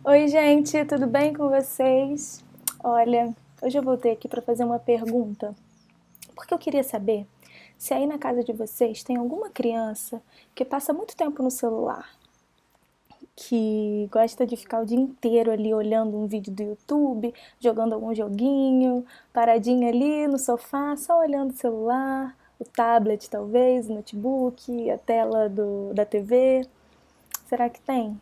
Oi, gente, tudo bem com vocês? Olha, hoje eu voltei aqui para fazer uma pergunta, porque eu queria saber se aí na casa de vocês tem alguma criança que passa muito tempo no celular, que gosta de ficar o dia inteiro ali olhando um vídeo do YouTube, jogando algum joguinho, paradinha ali no sofá, só olhando o celular, o tablet talvez, o notebook, a tela da TV. Será que tem?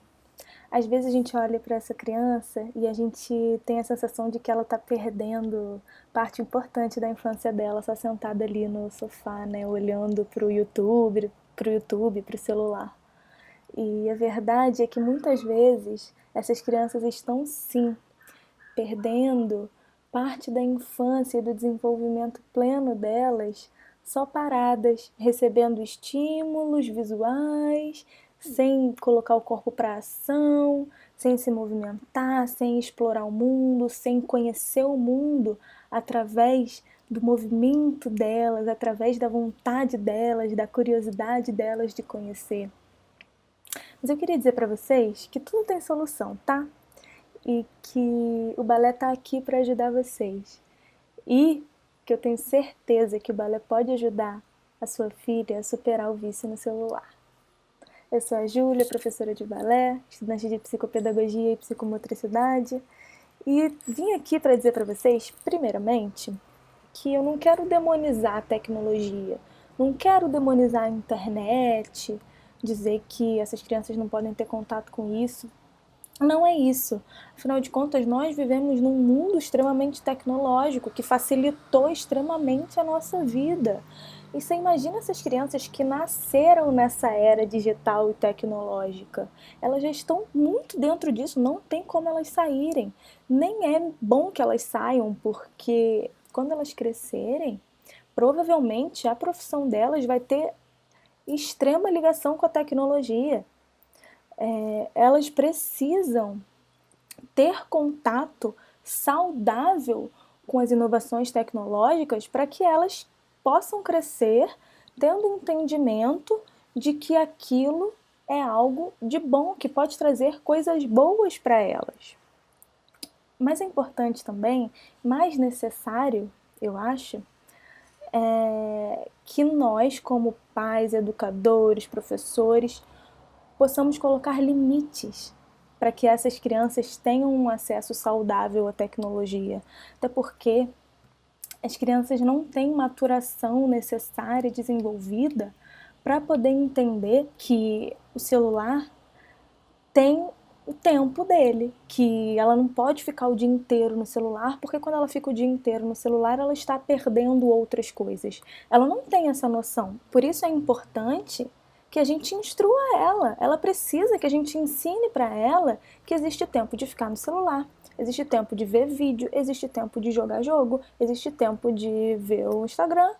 Às vezes a gente olha para essa criança e a gente tem a sensação de que ela está perdendo parte importante da infância dela, só sentada ali no sofá, né, olhando para o celular. E a verdade é que muitas vezes essas crianças estão sim perdendo parte da infância e do desenvolvimento pleno delas, só paradas, recebendo estímulos visuais, sem colocar o corpo para ação, sem se movimentar, sem explorar o mundo, sem conhecer o mundo através do movimento delas, através da vontade delas, da curiosidade delas de conhecer. Mas eu queria dizer para vocês que tudo tem solução, tá? E que o balé está aqui para ajudar vocês. E que eu tenho certeza que o balé pode ajudar a sua filha a superar o vício no celular. Eu sou a Júlia, professora de balé, estudante de psicopedagogia e psicomotricidade, e vim aqui para dizer para vocês, primeiramente, que eu não quero demonizar a tecnologia, não quero demonizar a internet, dizer que essas crianças não podem ter contato com isso. Não é isso. Afinal de contas, nós vivemos num mundo extremamente tecnológico que facilitou extremamente a nossa vida. E você imagina essas crianças que nasceram nessa era digital e tecnológica. Elas já estão muito dentro disso, não tem como elas saírem. Nem é bom que elas saiam, porque quando elas crescerem, provavelmente a profissão delas vai ter extrema ligação com a tecnologia. Elas precisam ter contato saudável com as inovações tecnológicas para que elas possam crescer tendo entendimento de que aquilo é algo de bom, que pode trazer coisas boas para elas. Mas é importante também, mais necessário, eu acho, que nós, como pais, educadores, professores, possamos colocar limites para que essas crianças tenham um acesso saudável à tecnologia. Até porque as crianças não têm maturação necessária e desenvolvida para poder entender que o celular tem o tempo dele, que ela não pode ficar o dia inteiro no celular, porque quando ela fica o dia inteiro no celular, ela está perdendo outras coisas. Ela não tem essa noção. Por isso é importante que a gente instrua ela. Ela precisa que a gente ensine para ela que existe tempo de ficar no celular, existe tempo de ver vídeo, existe tempo de jogar jogo, existe tempo de ver o Instagram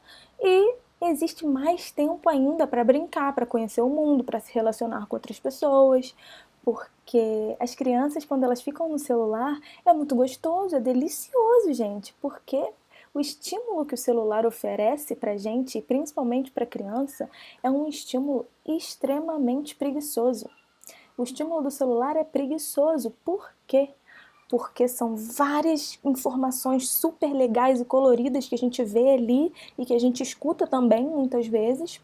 e existe mais tempo ainda para brincar, para conhecer o mundo, para se relacionar com outras pessoas, porque as crianças, quando elas ficam no celular, é muito gostoso, é delicioso, gente, porque o estímulo que o celular oferece pra gente, e principalmente para criança, é um estímulo extremamente preguiçoso. O estímulo do celular é preguiçoso. Por quê? Porque são várias informações super legais e coloridas que a gente vê ali e que a gente escuta também muitas vezes,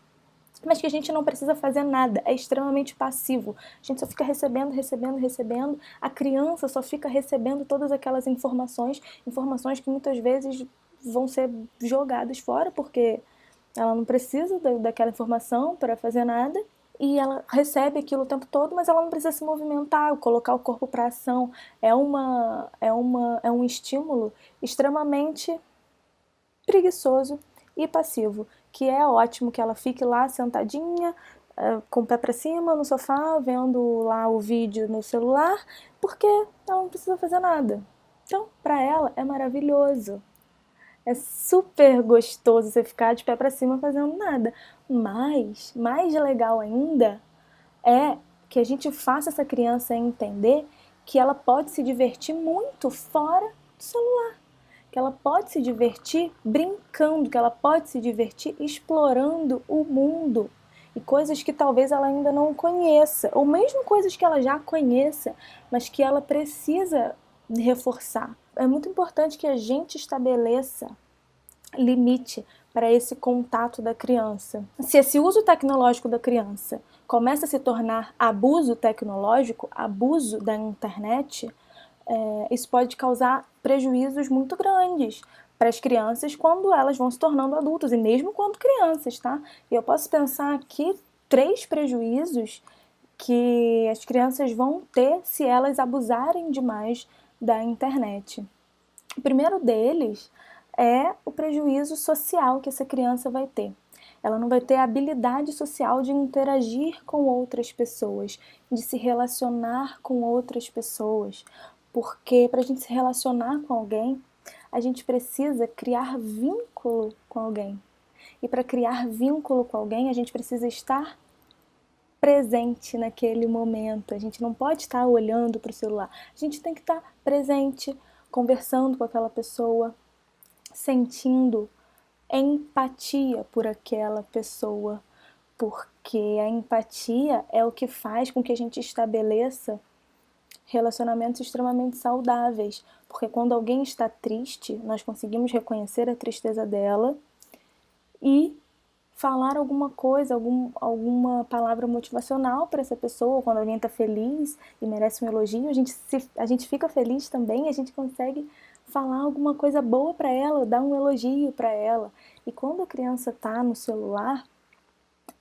mas que a gente não precisa fazer nada, é extremamente passivo. A gente só fica recebendo, recebendo, recebendo. A criança só fica recebendo todas aquelas informações, informações que muitas vezes vão ser jogadas fora, porque ela não precisa daquela informação para fazer nada. E ela recebe aquilo o tempo todo, mas ela não precisa se movimentar, colocar o corpo para ação. É um estímulo extremamente preguiçoso e passivo, que é ótimo que ela fique lá sentadinha, com o pé para cima no sofá, vendo lá o vídeo no celular, porque ela não precisa fazer nada. Então, para ela é maravilhoso. É super gostoso você ficar de pé para cima fazendo nada. Mas, mais legal ainda, é que a gente faça essa criança entender que ela pode se divertir muito fora do celular, que ela pode se divertir brincando, que ela pode se divertir explorando o mundo. e coisas que talvez ela ainda não conheça, ou mesmo coisas que ela já conheça, mas que ela precisa reforçar. É muito importante que a gente estabeleça limite para esse contato da criança. Se esse uso tecnológico da criança começa a se tornar abuso tecnológico, abuso da internet, isso pode causar prejuízos muito grandes para as crianças quando elas vão se tornando adultos, e mesmo quando crianças, tá? E eu posso pensar aqui 3 prejuízos que as crianças vão ter se elas abusarem demais da internet. O primeiro deles é o prejuízo social que essa criança vai ter. Ela não vai ter a habilidade social de interagir com outras pessoas, de se relacionar com outras pessoas, porque para a gente se relacionar com alguém, a gente precisa criar vínculo com alguém. E para criar vínculo com alguém, a gente precisa estar presente naquele momento. A gente não pode estar olhando para o celular. A gente tem que estar presente, conversando com aquela pessoa, sentindo empatia por aquela pessoa, porque a empatia é o que faz com que a gente estabeleça relacionamentos extremamente saudáveis, porque quando alguém está triste, nós conseguimos reconhecer a tristeza dela e falar alguma coisa, alguma palavra motivacional para essa pessoa. Quando alguém está feliz e merece um elogio, a gente fica feliz também, a gente consegue falar alguma coisa boa para ela, dar um elogio para ela. E quando a criança está no celular,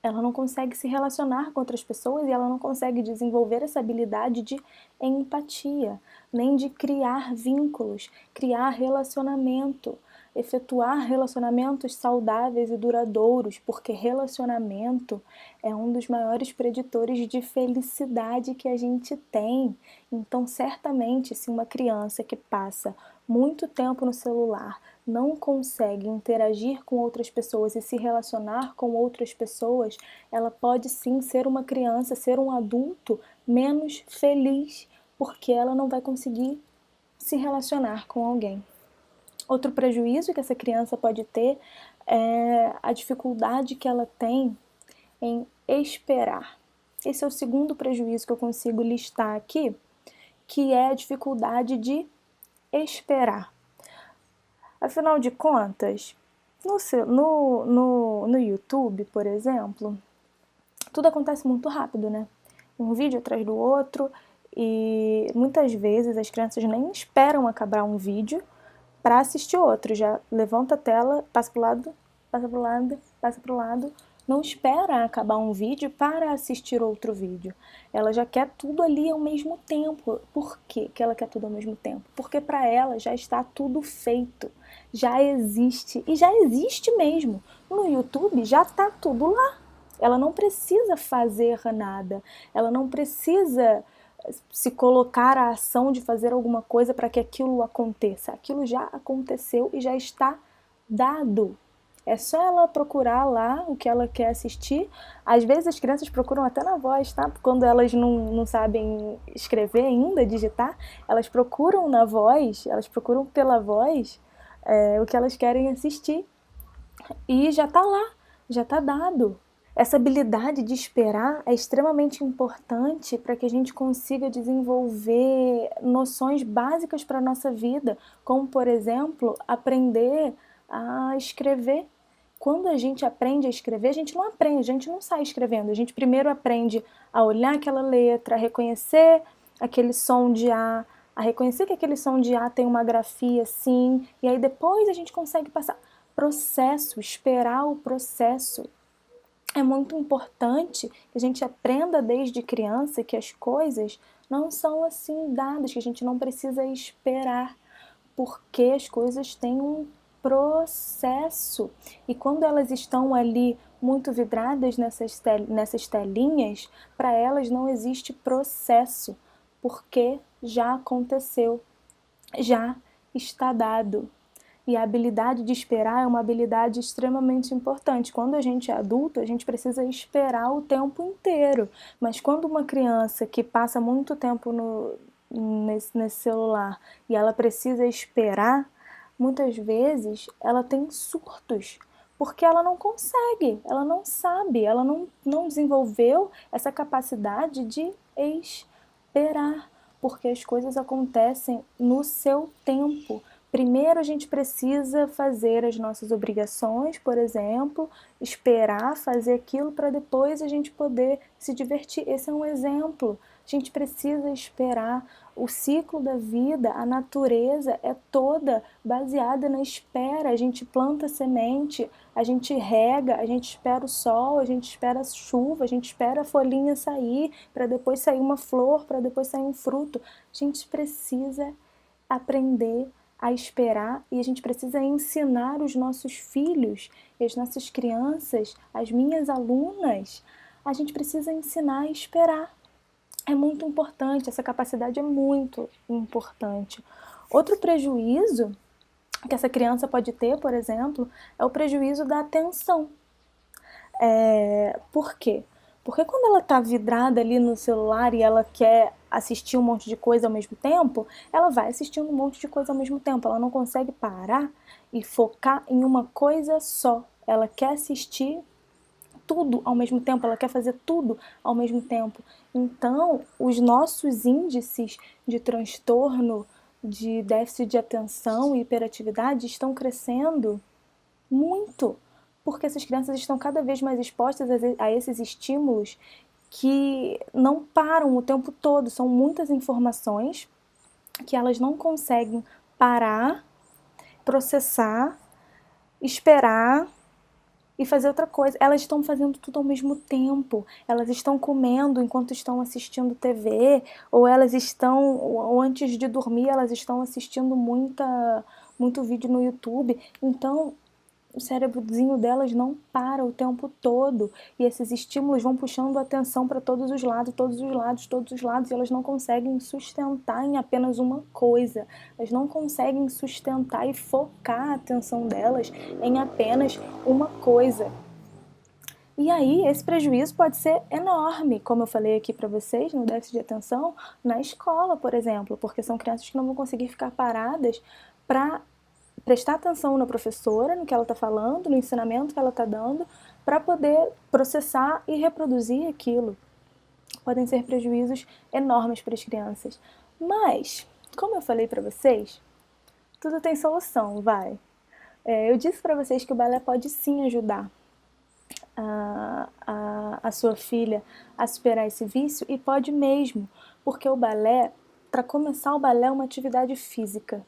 ela não consegue se relacionar com outras pessoas e ela não consegue desenvolver essa habilidade de empatia, nem de criar vínculos, criar relacionamento, efetuar relacionamentos saudáveis e duradouros, porque relacionamento é um dos maiores preditores de felicidade que a gente tem. Então, certamente, se uma criança que passa muito tempo no celular não consegue interagir com outras pessoas e se relacionar com outras pessoas, ela pode sim ser uma criança, ser um adulto menos feliz, porque ela não vai conseguir se relacionar com alguém. Outro prejuízo que essa criança pode ter é a dificuldade que ela tem em esperar. Esse é o segundo prejuízo que eu consigo listar aqui, que é a dificuldade de esperar. Afinal de contas, no YouTube, por exemplo, tudo acontece muito rápido, né? Um vídeo atrás do outro, e muitas vezes as crianças nem esperam acabar um vídeo para assistir outro. Já levanta a tela, passa para o lado, passa para o lado, passa para o lado. Não espera acabar um vídeo para assistir outro vídeo. Ela já quer tudo ali ao mesmo tempo. Por que ela quer tudo ao mesmo tempo? Porque para ela já está tudo feito, já existe, e já existe mesmo. No YouTube já está tudo lá. Ela não precisa fazer nada, ela não precisa se colocar a ação de fazer alguma coisa para que aquilo aconteça. Aquilo já aconteceu e já está dado. É só ela procurar lá o que ela quer assistir. Às vezes as crianças procuram até na voz, tá? Quando elas não sabem escrever ainda, digitar, elas procuram na voz, elas procuram pela voz o que elas querem assistir. E já está lá, já está dado. Essa habilidade de esperar é extremamente importante para que a gente consiga desenvolver noções básicas para a nossa vida, como, por exemplo, aprender a escrever. Quando a gente aprende a escrever, a gente não aprende, a gente não sai escrevendo. A gente primeiro aprende a olhar aquela letra, a reconhecer aquele som de a reconhecer que aquele som de A tem uma grafia assim, e aí depois a gente consegue passar. Processo, esperar o processo. É muito importante que a gente aprenda desde criança que as coisas não são assim dadas, que a gente não precisa esperar, porque as coisas têm um processo. E quando elas estão ali muito vidradas nessas telinhas, para elas não existe processo, porque já aconteceu, já está dado. E a habilidade de esperar é uma habilidade extremamente importante. Quando a gente é adulto, a gente precisa esperar o tempo inteiro. Mas quando uma criança que passa muito tempo nesse celular e ela precisa esperar, muitas vezes ela tem surtos, porque ela não consegue, ela não sabe, ela não desenvolveu essa capacidade de esperar, porque as coisas acontecem no seu tempo. Primeiro a gente precisa fazer as nossas obrigações, por exemplo, esperar fazer aquilo para depois a gente poder se divertir. Esse é um exemplo. A gente precisa esperar. O ciclo da vida, a natureza é toda baseada na espera. A gente planta semente, a gente rega, a gente espera o sol, a gente espera a chuva, a gente espera a folhinha sair, para depois sair uma flor, para depois sair um fruto. A gente precisa aprender a esperar e a gente precisa ensinar os nossos filhos e as nossas crianças, as minhas alunas, a gente precisa ensinar a esperar. É muito importante, essa capacidade é muito importante. Outro prejuízo que essa criança pode ter, por exemplo, é o prejuízo da atenção. Por quê? Porque quando ela está vidrada ali no celular e ela quer assistir um monte de coisa ao mesmo tempo, ela vai assistindo um monte de coisa ao mesmo tempo. Ela não consegue parar e focar em uma coisa só. Ela quer assistir tudo ao mesmo tempo, ela quer fazer tudo ao mesmo tempo. Então, os nossos índices de transtorno, de déficit de atenção e hiperatividade estão crescendo muito, porque essas crianças estão cada vez mais expostas a esses estímulos que não param o tempo todo. São muitas informações que elas não conseguem parar, processar, esperar e fazer outra coisa. Elas estão fazendo tudo ao mesmo tempo. Elas estão comendo enquanto estão assistindo TV, ou elas estão, ou antes de dormir, elas estão assistindo muito vídeo no YouTube. Então, o cérebrozinho delas não para o tempo todo e esses estímulos vão puxando a atenção para todos os lados, todos os lados, todos os lados, e elas não conseguem sustentar em apenas uma coisa. Elas não conseguem sustentar e focar a atenção delas em apenas uma coisa. E aí, esse prejuízo pode ser enorme, como eu falei aqui para vocês, no déficit de atenção, na escola, por exemplo, porque são crianças que não vão conseguir ficar paradas para prestar atenção na professora, no que ela está falando, no ensinamento que ela está dando, para poder processar e reproduzir aquilo. Podem ser prejuízos enormes para as crianças. Mas, como eu falei para vocês, tudo tem solução, vai. Eu disse para vocês que o balé pode sim ajudar a sua filha a superar esse vício, e pode mesmo, porque o balé, para começar, o balé é uma atividade física.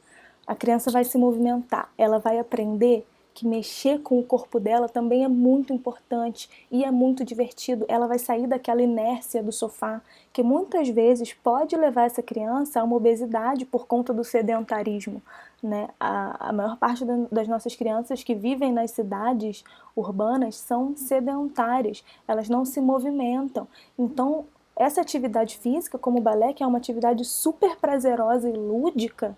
A criança vai se movimentar, ela vai aprender que mexer com o corpo dela também é muito importante e é muito divertido. Ela vai sair daquela inércia do sofá, que muitas vezes pode levar essa criança a uma obesidade por conta do sedentarismo, né? A maior parte das nossas crianças que vivem nas cidades urbanas são sedentárias, elas não se movimentam. Então, essa atividade física, como o balé, que é uma atividade super prazerosa e lúdica,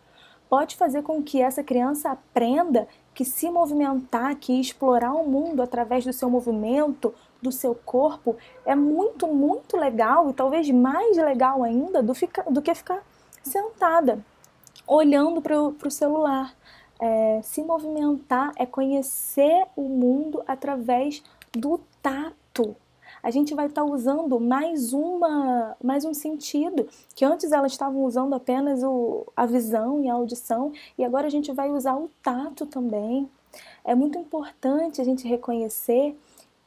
pode fazer com que essa criança aprenda que se movimentar, que explorar o mundo através do seu movimento, do seu corpo, é muito, muito legal e talvez mais legal ainda do que ficar sentada, olhando para o celular. Se movimentar é conhecer o mundo através do tato. A gente vai estar usando mais um sentido, que antes elas estavam usando apenas a visão e a audição, e agora a gente vai usar o tato também. É muito importante a gente reconhecer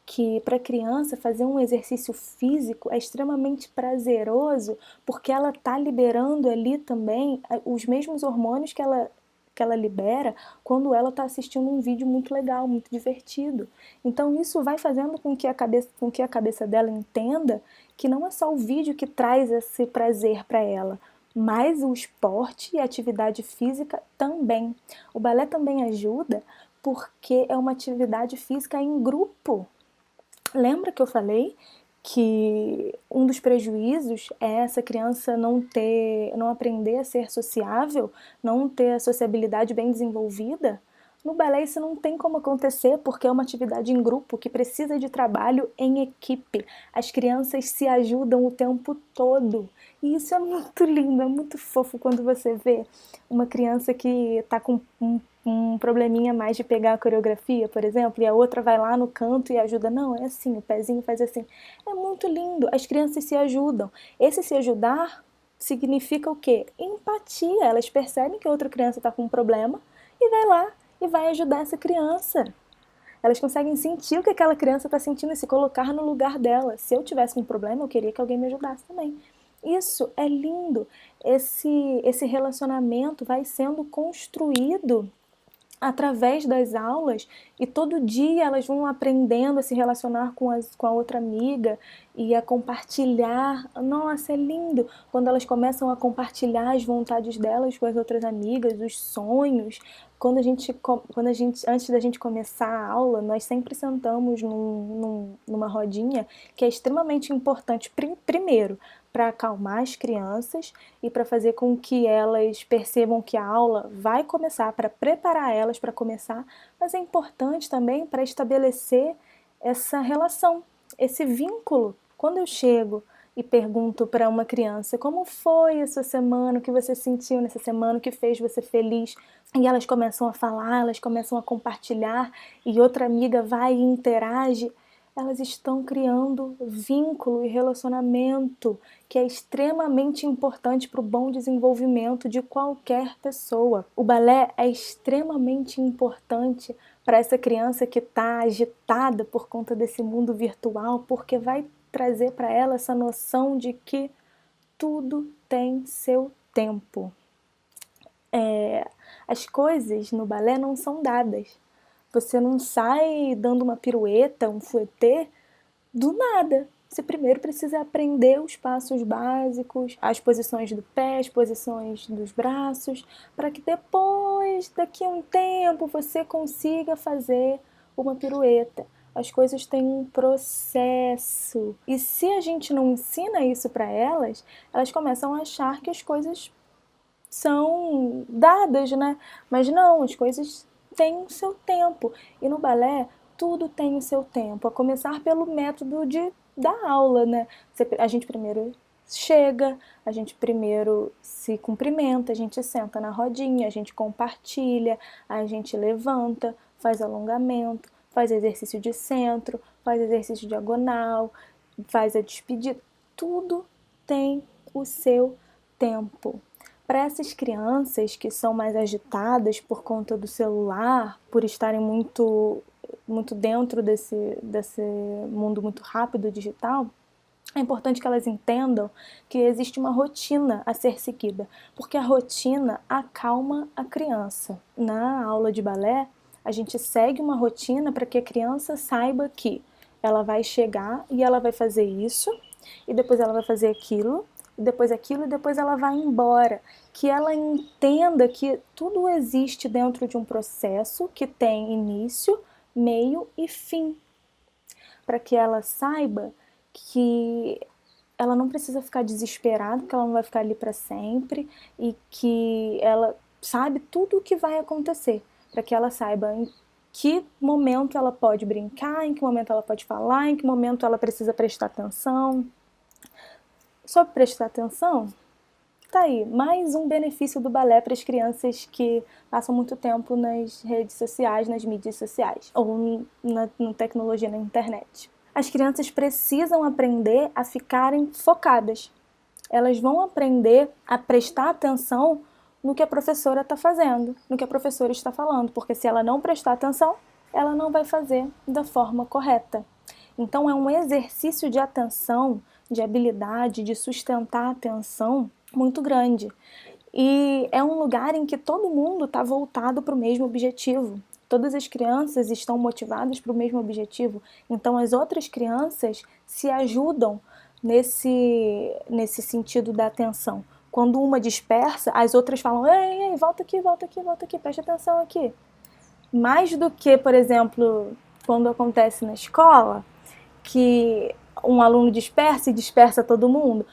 que para a criança fazer um exercício físico é extremamente prazeroso, porque ela está liberando ali também os mesmos hormônios que ela libera quando ela está assistindo um vídeo muito legal, muito divertido. Então isso vai fazendo com que a cabeça dela entenda que não é só o vídeo que traz esse prazer para ela, mas o esporte e a atividade física também. O balé também ajuda porque é uma atividade física em grupo. Lembra que eu falei que um dos prejuízos é essa criança não aprender a ser sociável, não ter a sociabilidade bem desenvolvida? No balé isso não tem como acontecer porque é uma atividade em grupo que precisa de trabalho em equipe. As crianças se ajudam o tempo todo. E isso é muito lindo, é muito fofo quando você vê uma criança que está com um probleminha mais de pegar a coreografia, por exemplo, e a outra vai lá no canto e ajuda. Não, é assim, o pezinho faz assim. É muito lindo, as crianças se ajudam. Esse se ajudar significa o quê? Empatia. Elas percebem que a outra criança está com um problema e vai lá e vai ajudar essa criança. Elas conseguem sentir o que aquela criança está sentindo e se colocar no lugar dela. Se eu tivesse um problema, eu queria que alguém me ajudasse também. Isso é lindo. Esse relacionamento vai sendo construído através das aulas e todo dia elas vão aprendendo a se relacionar com a outra amiga e a compartilhar. Nossa, é lindo quando elas começam a compartilhar as vontades delas com as outras amigas, os sonhos. Antes da gente começar a aula, nós sempre sentamos numa rodinha que é extremamente importante, primeiro, para acalmar as crianças e para fazer com que elas percebam que a aula vai começar, para preparar elas para começar, mas é importante também para estabelecer essa relação, esse vínculo. Quando eu chego e pergunto para uma criança como foi essa semana, o que você sentiu nessa semana, o que fez você feliz, e elas começam a falar, elas começam a compartilhar, e outra amiga vai e interage, elas estão criando vínculo e relacionamento que é extremamente importante para o bom desenvolvimento de qualquer pessoa. O balé é extremamente importante para essa criança que está agitada por conta desse mundo virtual, porque vai trazer para ela essa noção de que tudo tem seu tempo. As coisas no balé não são dadas. Você não sai dando uma pirueta, um fouetté, do nada. Você primeiro precisa aprender os passos básicos, as posições do pé, as posições dos braços, para que depois, daqui a um tempo, você consiga fazer uma pirueta. As coisas têm um processo. E se a gente não ensina isso para elas, elas começam a achar que as coisas são dadas, né? Mas não, as coisas têm o seu tempo. E no balé, tudo tem o seu tempo. A começar pelo método da aula, né? A gente primeiro chega, a gente primeiro se cumprimenta, a gente senta na rodinha, a gente compartilha, a gente levanta, faz alongamento, faz exercício de centro, faz exercício diagonal, faz a despedida. Tudo tem o seu tempo. Para essas crianças que são mais agitadas por conta do celular, por estarem muito dentro desse mundo muito rápido digital, é importante que elas entendam que existe uma rotina a ser seguida, porque a rotina acalma a criança. Na aula de balé, a gente segue uma rotina para que a criança saiba que ela vai chegar e ela vai fazer isso, e depois ela vai fazer aquilo, e depois aquilo, e depois ela vai embora. Que ela entenda que tudo existe dentro de um processo que tem início, meio e fim. Para que ela saiba que ela não precisa ficar desesperada, que ela não vai ficar ali para sempre e que ela sabe tudo o que vai acontecer. Para que ela saiba em que momento ela pode brincar, em que momento ela pode falar, em que momento ela precisa prestar atenção. Sobre prestar atenção, tá aí, mais um benefício do balé para as crianças que passam muito tempo nas redes sociais, nas mídias sociais, ou na tecnologia, na internet. As crianças precisam aprender a ficarem focadas. Elas vão aprender a prestar atenção no que a professora está fazendo, no que a professora está falando, porque se ela não prestar atenção, ela não vai fazer da forma correta. Então é um exercício de atenção, de habilidade, de sustentar a atenção muito grande. E é um lugar em que todo mundo está voltado para o mesmo objetivo. Todas as crianças estão motivadas para o mesmo objetivo. Então as outras crianças se ajudam nesse sentido da atenção. Quando uma dispersa, as outras falam: ei, volta aqui, volta aqui, volta aqui, preste atenção aqui. Mais do que, por exemplo, quando acontece na escola, que um aluno dispersa e dispersa todo mundo.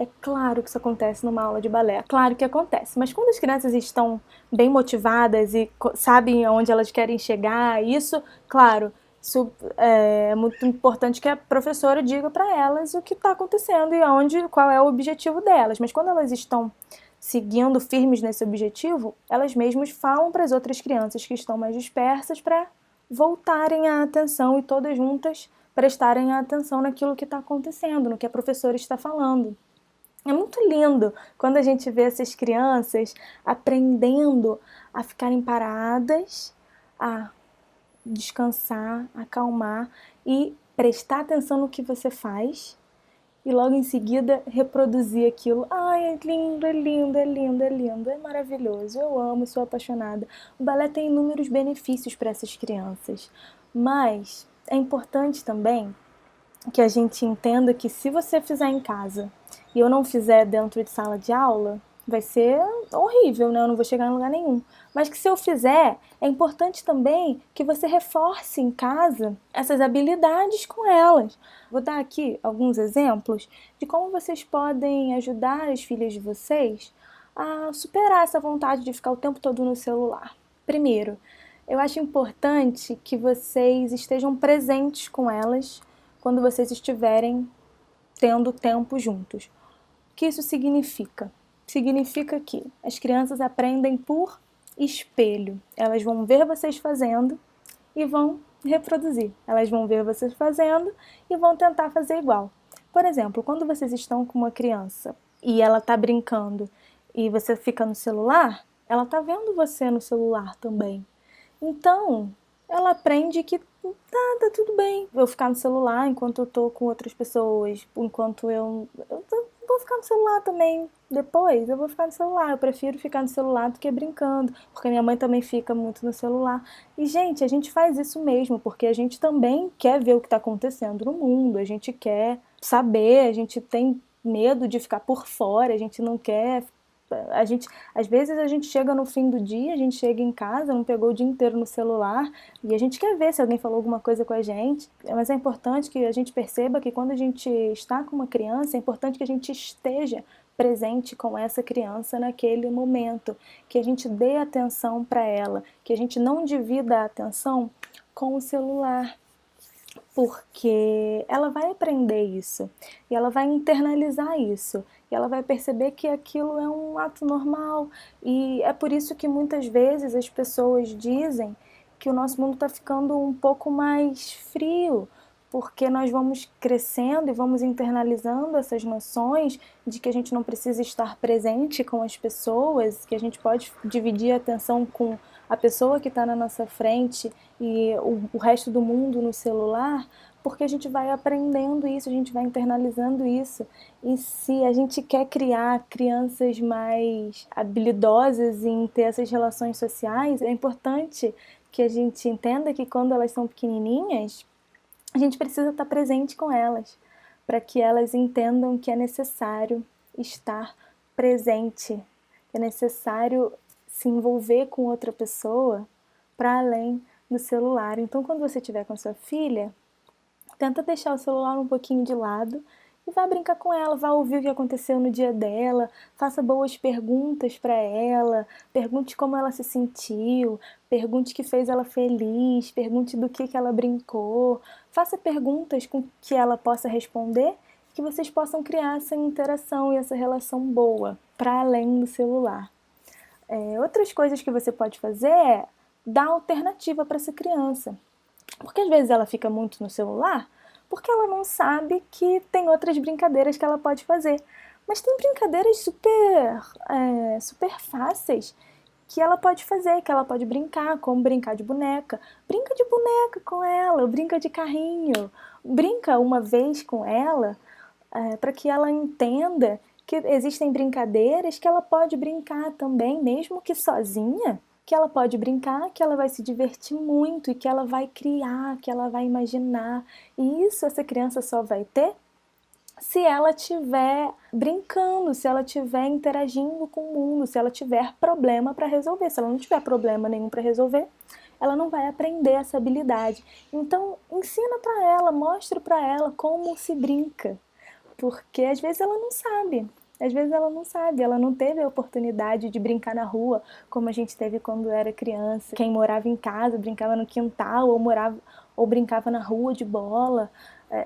É claro que isso acontece numa aula de balé, claro que acontece, mas quando as crianças estão bem motivadas e sabem aonde elas querem chegar, isso, claro, isso é muito importante que a professora diga para elas o que está acontecendo e qual é o objetivo delas, mas quando elas estão seguindo firmes nesse objetivo, elas mesmas falam para as outras crianças que estão mais dispersas para voltarem a atenção e todas juntas prestarem atenção naquilo que está acontecendo, no que a professora está falando. É muito lindo quando a gente vê essas crianças aprendendo a ficarem paradas, a descansar, acalmar e prestar atenção no que você faz e logo em seguida reproduzir aquilo. Ai, é lindo, é lindo, é lindo, é lindo, é maravilhoso, eu amo, sou apaixonada. O balé tem inúmeros benefícios para essas crianças, mas é importante também que a gente entenda que se você fizer em casa e eu não fizer dentro de sala de aula, vai ser horrível, né? Eu não vou chegar em lugar nenhum. Mas que se eu fizer, é importante também que você reforce em casa essas habilidades com elas. Vou dar aqui alguns exemplos de como vocês podem ajudar as filhas de vocês a superar essa vontade de ficar o tempo todo no celular. Primeiro, eu acho importante que vocês estejam presentes com elas quando vocês estiverem tendo tempo juntos. O que isso significa? Significa que as crianças aprendem por espelho. Elas vão ver vocês fazendo e vão reproduzir. Elas vão ver vocês fazendo e vão tentar fazer igual. Por exemplo, quando vocês estão com uma criança e ela está brincando e você fica no celular, ela está vendo você no celular também. Então, ela aprende que tá tudo bem eu ficar no celular enquanto eu tô com outras pessoas, enquanto eu vou ficar no celular também. Depois eu vou ficar no celular. Eu prefiro ficar no celular do que brincando, porque minha mãe também fica muito no celular. E, gente, a gente faz isso mesmo, porque a gente também quer ver o que está acontecendo no mundo, a gente quer saber, a gente tem medo de ficar por fora, a gente não quer às vezes a gente chega no fim do dia, a gente chega em casa, não pegou o dia inteiro no celular e a gente quer ver se alguém falou alguma coisa com a gente, mas é importante que a gente perceba que quando a gente está com uma criança, é importante que a gente esteja presente com essa criança naquele momento, que a gente dê atenção para ela, que a gente não divida a atenção com o celular, porque ela vai aprender isso e ela vai internalizar isso e ela vai perceber que aquilo é um ato normal. E é por isso que muitas vezes as pessoas dizem que o nosso mundo está ficando um pouco mais frio, porque nós vamos crescendo e vamos internalizando essas noções de que a gente não precisa estar presente com as pessoas, que a gente pode dividir a atenção com a pessoa que está na nossa frente e o resto do mundo no celular, porque a gente vai aprendendo isso, a gente vai internalizando isso. E se a gente quer criar crianças mais habilidosas em ter essas relações sociais, é importante que a gente entenda que quando elas são pequenininhas, a gente precisa estar presente com elas, para que elas entendam que é necessário estar presente, que é necessário se envolver com outra pessoa para além do celular. Então, quando você estiver com a sua filha, tenta deixar o celular um pouquinho de lado e vá brincar com ela, vá ouvir o que aconteceu no dia dela, faça boas perguntas para ela, pergunte como ela se sentiu, pergunte o que fez ela feliz, pergunte do que ela brincou, faça perguntas com que ela possa responder, que vocês possam criar essa interação e essa relação boa, para além do celular. Outras coisas que você pode fazer é dar alternativa para essa criança. Porque às vezes ela fica muito no celular porque ela não sabe que tem outras brincadeiras que ela pode fazer. Mas tem brincadeiras super fáceis que ela pode fazer, que ela pode brincar, como brincar de boneca. Brinca de boneca com ela, brinca de carrinho. Brinca uma vez com ela para que ela entenda que existem brincadeiras que ela pode brincar também, mesmo que sozinha, que ela pode brincar, que ela vai se divertir muito e que ela vai criar, que ela vai imaginar. E isso essa criança só vai ter se ela estiver brincando, se ela estiver interagindo com o mundo, se ela tiver problema para resolver. Se ela não tiver problema nenhum para resolver, ela não vai aprender essa habilidade. Então, ensina para ela, mostre para ela como se brinca. porque às vezes ela não sabe. Às vezes ela não sabe, ela não teve a oportunidade de brincar na rua como a gente teve quando era criança. Quem morava em casa brincava no quintal ou brincava na rua de bola.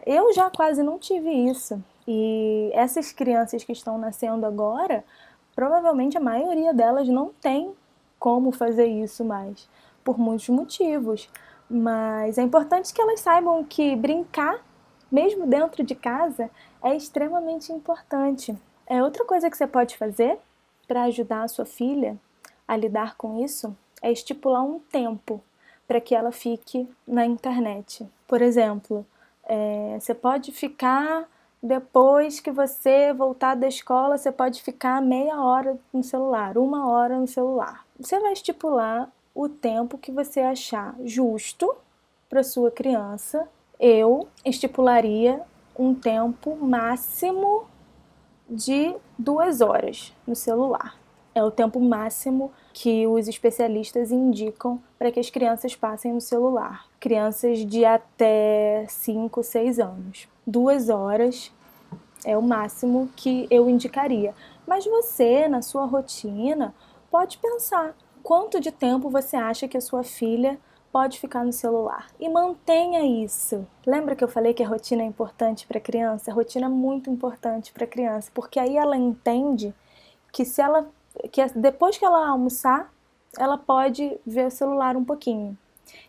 Eu já quase não tive isso. E essas crianças que estão nascendo agora, provavelmente a maioria delas não tem como fazer isso mais, por muitos motivos. Mas é importante que elas saibam que brincar, mesmo dentro de casa, é extremamente importante. Outra coisa que você pode fazer para ajudar a sua filha a lidar com isso é estipular um tempo para que ela fique na internet. Por exemplo, você pode ficar, depois que você voltar da escola, você pode ficar meia hora no celular, 1 hora no celular. Você vai estipular o tempo que você achar justo para sua criança. Eu estipularia um tempo máximo de 2 horas no celular. É o tempo máximo que os especialistas indicam para que as crianças passem no celular. Crianças de até 5, 6 anos. 2 horas é o máximo que eu indicaria. Mas você, na sua rotina, pode pensar quanto de tempo você acha que a sua filha pode ficar no celular. E mantenha isso. Lembra que eu falei que a rotina é importante para a criança? A rotina é muito importante para a criança, porque aí ela entende que depois que ela almoçar, ela pode ver o celular um pouquinho.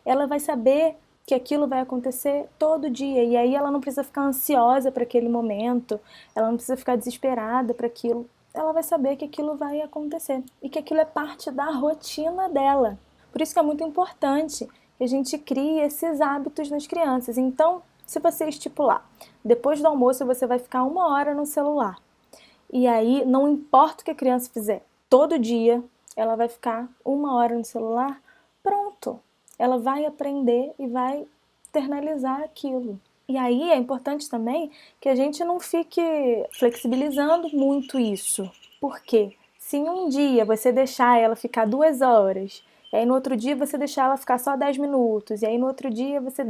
Ela vai saber que aquilo vai acontecer todo dia, e aí ela não precisa ficar ansiosa para aquele momento, ela não precisa ficar desesperada para aquilo. Ela vai saber que aquilo vai acontecer e que aquilo é parte da rotina dela. Por isso que é muito importante que a gente crie esses hábitos nas crianças. Então, se você estipular, depois do almoço você vai ficar 1 hora no celular, e aí não importa o que a criança fizer, todo dia ela vai ficar 1 hora no celular, pronto. Ela vai aprender e vai internalizar aquilo. E aí é importante também que a gente não fique flexibilizando muito isso. Por quê? Se um dia você deixar ela ficar 2 horas, e aí no outro dia você deixar ela ficar só 10 minutos, e aí no outro dia você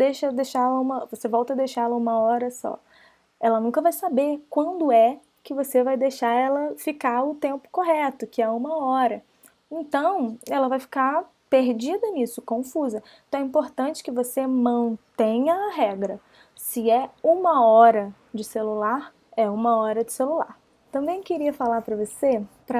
você volta a deixá-la 1 hora só. Ela nunca vai saber quando é que você vai deixar ela ficar o tempo correto, que é 1 hora. Então, ela vai ficar perdida nisso, confusa. Então, é importante que você mantenha a regra. Se é 1 hora de celular, é 1 hora de celular. Também queria falar para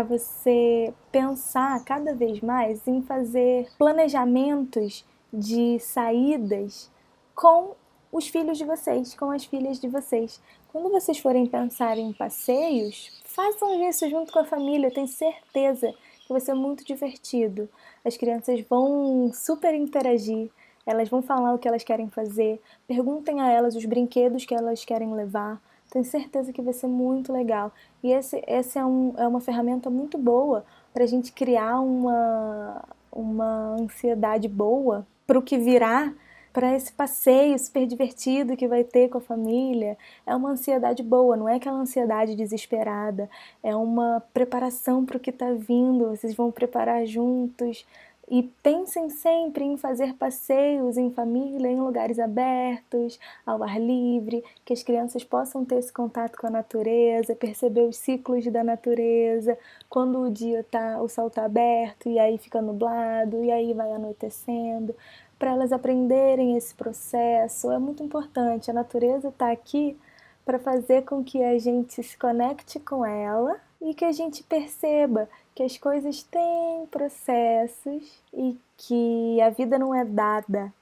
você pensar cada vez mais em fazer planejamentos de saídas com os filhos de vocês, com as filhas de vocês. Quando vocês forem pensar em passeios, façam isso junto com a família, eu tenho certeza que vai ser muito divertido. As crianças vão super interagir, elas vão falar o que elas querem fazer, perguntem a elas os brinquedos que elas querem levar. Tenho certeza que vai ser muito legal. E esse é uma ferramenta muito boa para a gente criar uma ansiedade boa para o que virá, para esse passeio super divertido que vai ter com a família. É uma ansiedade boa, não é aquela ansiedade desesperada, é uma preparação para o que está vindo, vocês vão preparar juntos. E pensem sempre em fazer passeios em família, em lugares abertos, ao ar livre, que as crianças possam ter esse contato com a natureza, perceber os ciclos da natureza, quando o sol está aberto e aí fica nublado, e aí vai anoitecendo, para elas aprenderem esse processo. É muito importante, a natureza está aqui para fazer com que a gente se conecte com ela e que a gente perceba que as coisas têm processos e que a vida não é dada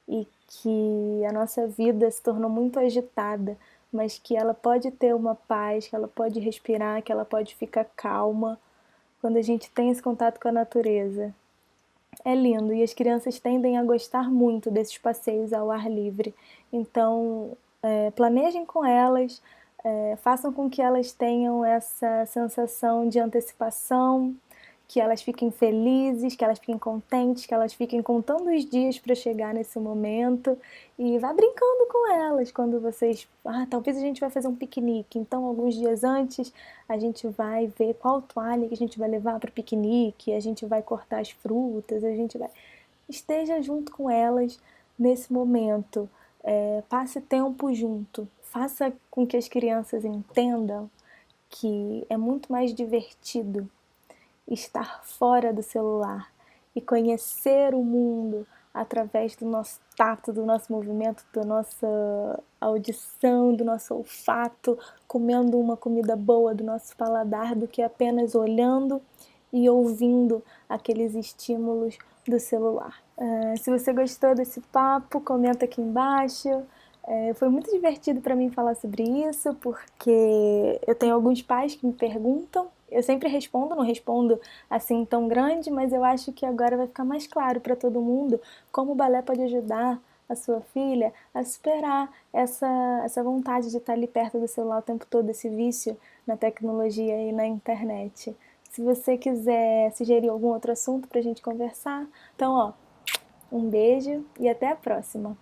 e que a nossa vida se tornou muito agitada, mas que ela pode ter uma paz, que ela pode respirar, que ela pode ficar calma quando a gente tem esse contato com a natureza. É lindo e as crianças tendem a gostar muito desses passeios ao ar livre. Então, planejem com elas, façam com que elas tenham essa sensação de antecipação, que elas fiquem felizes, que elas fiquem contentes, que elas fiquem contando os dias para chegar nesse momento e vá brincando com elas quando vocês... talvez a gente vai fazer um piquenique, então alguns dias antes a gente vai ver qual toalha que a gente vai levar para o piquenique, a gente vai cortar as frutas, Esteja junto com elas nesse momento, passe tempo junto, faça com que as crianças entendam que é muito mais divertido estar fora do celular e conhecer o mundo através do nosso tato, do nosso movimento, da nossa audição, do nosso olfato, comendo uma comida boa do nosso paladar, do que apenas olhando e ouvindo aqueles estímulos do celular. Se você gostou desse papo, comenta aqui embaixo. Foi muito divertido para mim falar sobre isso, porque eu tenho alguns pais que me perguntam. Eu sempre respondo, não respondo assim tão grande, mas eu acho que agora vai ficar mais claro para todo mundo como o balé pode ajudar a sua filha a superar essa vontade de estar ali perto do celular o tempo todo, esse vício na tecnologia e na internet. Se você quiser sugerir algum outro assunto para a gente conversar, então, ó, um beijo e até a próxima!